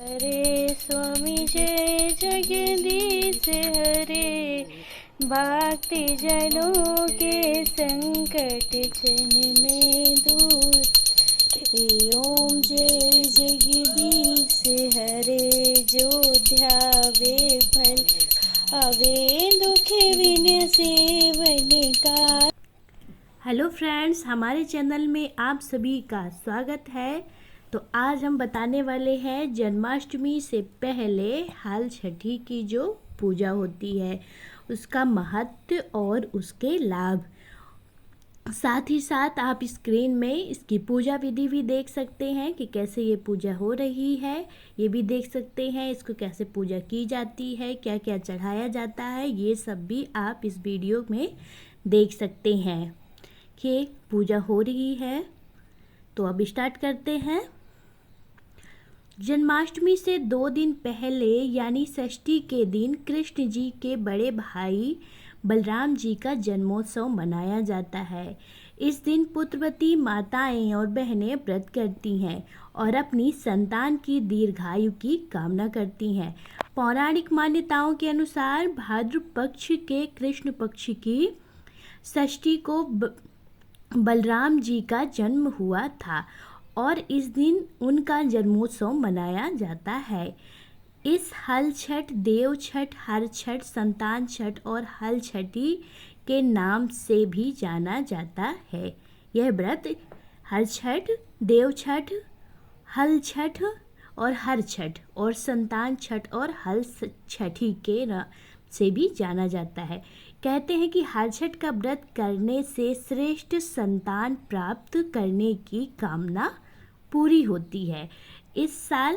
हरे स्वामी जय जगदीश हरे, भक्ति जनों के संकट जन में दूर। ओम जय जगदीश हरे, जो ध्यावे फल आवे, दुख विनसे वन का। हेलो फ्रेंड्स, हमारे चैनल में आप सभी का स्वागत है। तो आज हम बताने वाले हैं जन्माष्टमी से पहले हल छठी की जो पूजा होती है उसका महत्व और उसके लाभ। साथ ही साथ आप स्क्रीन में इसकी पूजा विधि भी देख सकते हैं कि कैसे ये पूजा हो रही है। ये भी देख सकते हैं इसको कैसे पूजा की जाती है, क्या क्या चढ़ाया जाता है, ये सब भी आप इस वीडियो में देख सकते हैं कि पूजा हो रही है। तो अब स्टार्ट करते हैं। जन्माष्टमी से 2 दिन पहले यानी षष्ठी के दिन कृष्ण जी के बड़े भाई बलराम जी का जन्मोत्सव मनाया जाता है। इस दिन पुत्रवती माताएं और बहनें व्रत करती हैं और अपनी संतान की दीर्घायु की कामना करती हैं। पौराणिक मान्यताओं के अनुसार भाद्र पक्ष के कृष्ण पक्ष की षष्ठी को बलराम जी का जन्म हुआ था और इस दिन उनका जन्मोत्सव मनाया जाता है। इस हल छठ, देव छठ, हर छठ, संतान छठ और हल छठी के नाम से भी जाना जाता है। यह व्रत हर छठ, देव छठ, हल छठ और हर छठ और संतान छठ और हल छठी के नाम से भी जाना जाता है। कहते हैं कि हर छठ का व्रत करने से श्रेष्ठ संतान प्राप्त करने की कामना पूरी होती है। इस साल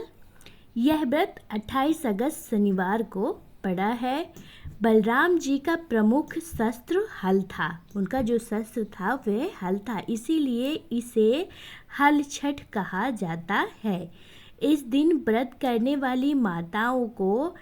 यह व्रत 28 अगस्त शनिवार को पड़ा है। बलराम जी का प्रमुख शस्त्र हल था। उनका जो शस्त्र था वह हल था, इसीलिए इसे हल छठ कहा जाता है। इस दिन व्रत करने वाली माताओं को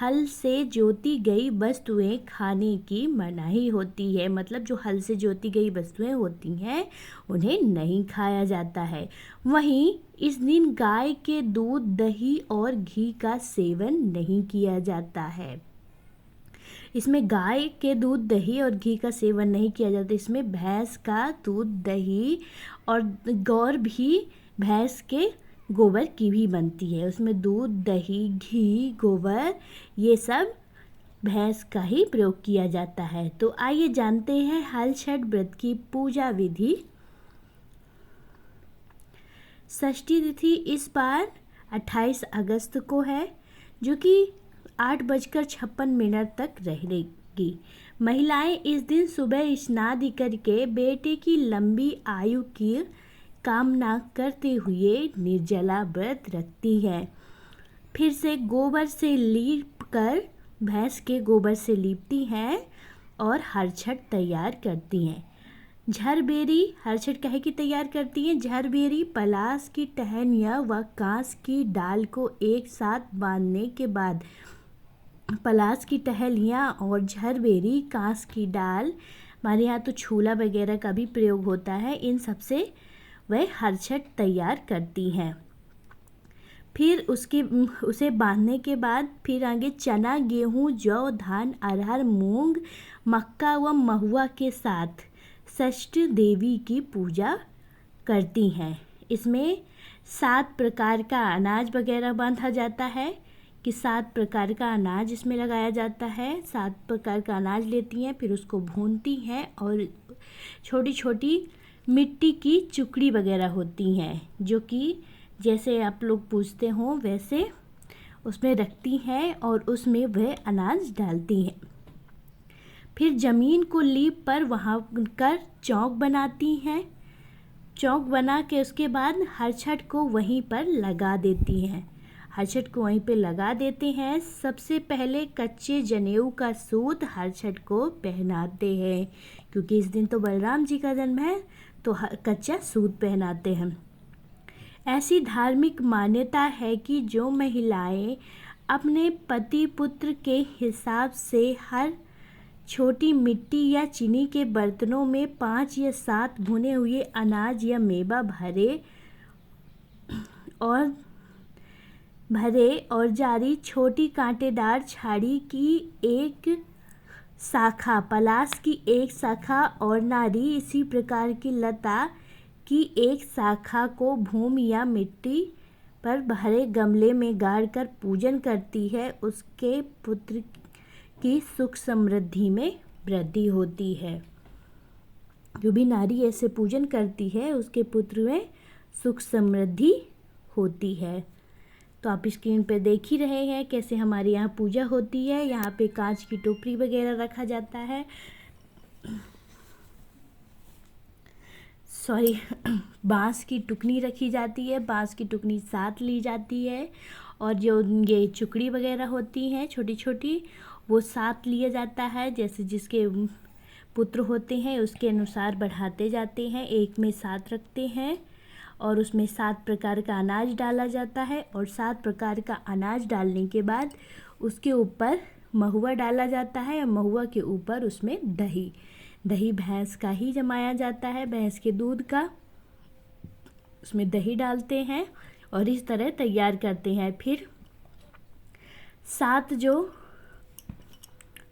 हल से जोती गई वस्तुएं खाने की मनाही होती है। मतलब जो हल से जोती गई वस्तुएं होती हैं उन्हें नहीं खाया जाता है। वहीं इस दिन गाय के दूध, दही और घी का सेवन नहीं किया जाता है। इसमें गाय के दूध, दही और घी का सेवन नहीं किया जाता। इसमें भैंस का दूध, दही और गौर भी भैंस के गोबर की भी बनती है। उसमें दूध, दही, घी, गोबर ये सब भैंस का ही प्रयोग किया जाता है। तो आइए जानते हैं हल छठ व्रत की पूजा विधि। षष्ठी तिथि इस बार 28 अगस्त को है, जो कि 8:56 तक रहेगी। महिलाएं इस दिन सुबह स्नान करके बेटे की लंबी आयु की कामना करते हुए निर्जला व्रत रखती हैं। फिर से गोबर से लीप कर भैंस के गोबर से लीपती हैं और हर छठ तैयार करती हैं। झरबेरी हर छठ काहे की तैयार करती हैं? झरबेरी पलास की टहनियाँ व कांस की डाल को एक साथ बांधने के बाद पलास की टहनियाँ और झरबेरी, कांस की डाल, हमारे यहाँ तो छूला वगैरह का भी प्रयोग होता है, इन सबसे वह हर छठ तैयार करती हैं। फिर उसे बांधने के बाद फिर आगे चना, गेहूँ, जौ, धान, अरहर, मूंग, मक्का व महुआ के साथ षष्ठ देवी की पूजा करती हैं। इसमें 7 प्रकार का अनाज वगैरह बांधा जाता है कि 7 प्रकार का अनाज इसमें लगाया जाता है। 7 प्रकार का अनाज लेती हैं, फिर उसको भूनती हैं और छोटी छोटी मिट्टी की चुकड़ी वगैरह होती हैं, जो कि जैसे आप लोग पूछते हो वैसे उसमें रखती हैं और उसमें वह अनाज डालती हैं। फिर ज़मीन को लीप पर वहाँ कर चौक बनाती हैं। चौक बना के उसके बाद हर छठ को वहीं पर लगा देती हैं। हर छठ को वहीं पे लगा देते हैं। सबसे पहले कच्चे जनेऊ का सूत हर छठ को पहनाते हैं, क्योंकि इस दिन तो बलराम जी का जन्म है, तो कच्चा सूत पहनाते हैं। ऐसी धार्मिक मान्यता है कि जो महिलाएं अपने पति पुत्र के हिसाब से हर छोटी मिट्टी या चीनी के बर्तनों में 5 या 7 भुने हुए अनाज या मेवा भरे और भरे और जारी छोटी कांटेदार झाड़ी की एक शाखा, पलाश की एक शाखा और नारी इसी प्रकार की लता की एक शाखा को भूमि या मिट्टी पर भरे गमले में गाड़ कर पूजन करती है। उसके पुत्र की सुख समृद्धि में वृद्धि होती है। जो भी नारी ऐसे पूजन करती है उसके पुत्र में सुख समृद्धि होती है। तो आप स्क्रीन पे देख ही रहे हैं कैसे हमारे यहाँ पूजा होती है। यहाँ पे कांच की टोकरी वगैरह रखा जाता है, सॉरी बांस की टुकनी रखी जाती है, बांस की टुकनी साथ ली जाती है और जो ये चुकड़ी वगैरह होती हैं छोटी छोटी वो साथ लिया जाता है। जैसे जिसके पुत्र होते हैं उसके अनुसार बढ़ाते जाते हैं, एक में 7 रखते हैं और उसमें 7 प्रकार का अनाज डाला जाता है और 7 प्रकार का अनाज डालने के बाद उसके ऊपर महुआ डाला जाता है और महुआ के ऊपर उसमें दही भैंस का ही जमाया जाता है, भैंस के दूध का, उसमें दही डालते हैं और इस तरह तैयार करते हैं। फिर 7 जो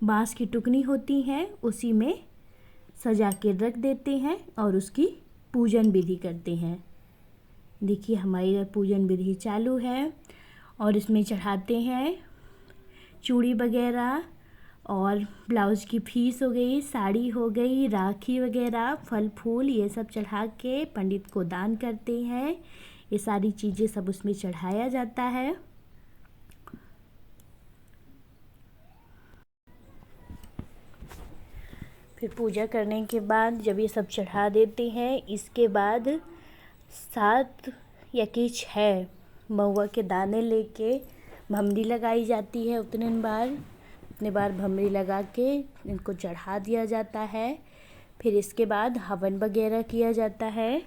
बांस की टुकनी होती हैं उसी में सजा के रख देते हैं और उसकी पूजन विधि करते हैं। देखिए हमारी पूजन विधि चालू है और इसमें चढ़ाते हैं चूड़ी वगैरह और ब्लाउज़ की फीस हो गई, साड़ी हो गई, राखी वगैरह, फल फूल ये सब चढ़ा के पंडित को दान करते हैं। ये सारी चीज़ें सब उसमें चढ़ाया जाता है। फिर पूजा करने के बाद जब ये सब चढ़ा देते हैं इसके बाद 7 या कि 6 महुआ के दाने लेके भमरी लगाई जाती है। उतने बार भमरी लगा के इनको चढ़ा दिया जाता है। फिर इसके बाद हवन वगैरह किया जाता है,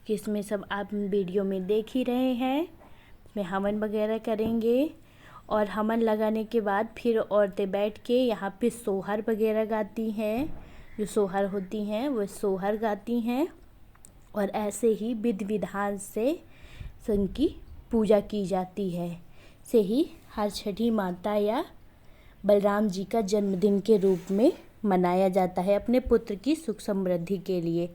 जिसमें सब आप वीडियो में देख ही रहे हैं। इसमें हवन वगैरह करेंगे और हवन लगाने के बाद फिर औरतें बैठ के यहाँ पे सोहर वगैरह गाती हैं। जो सोहर होती हैं वो सोहर गाती हैं और ऐसे ही विधि विधान से उनकी पूजा की जाती है। से ही हर छठी माता या बलराम जी का जन्मदिन के रूप में मनाया जाता है अपने पुत्र की सुख समृद्धि के लिए।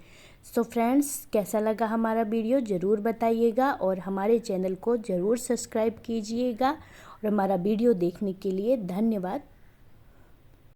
सो फ्रेंड्स, कैसा लगा हमारा वीडियो ज़रूर बताइएगा और हमारे चैनल को ज़रूर सब्सक्राइब कीजिएगा और हमारा वीडियो देखने के लिए धन्यवाद।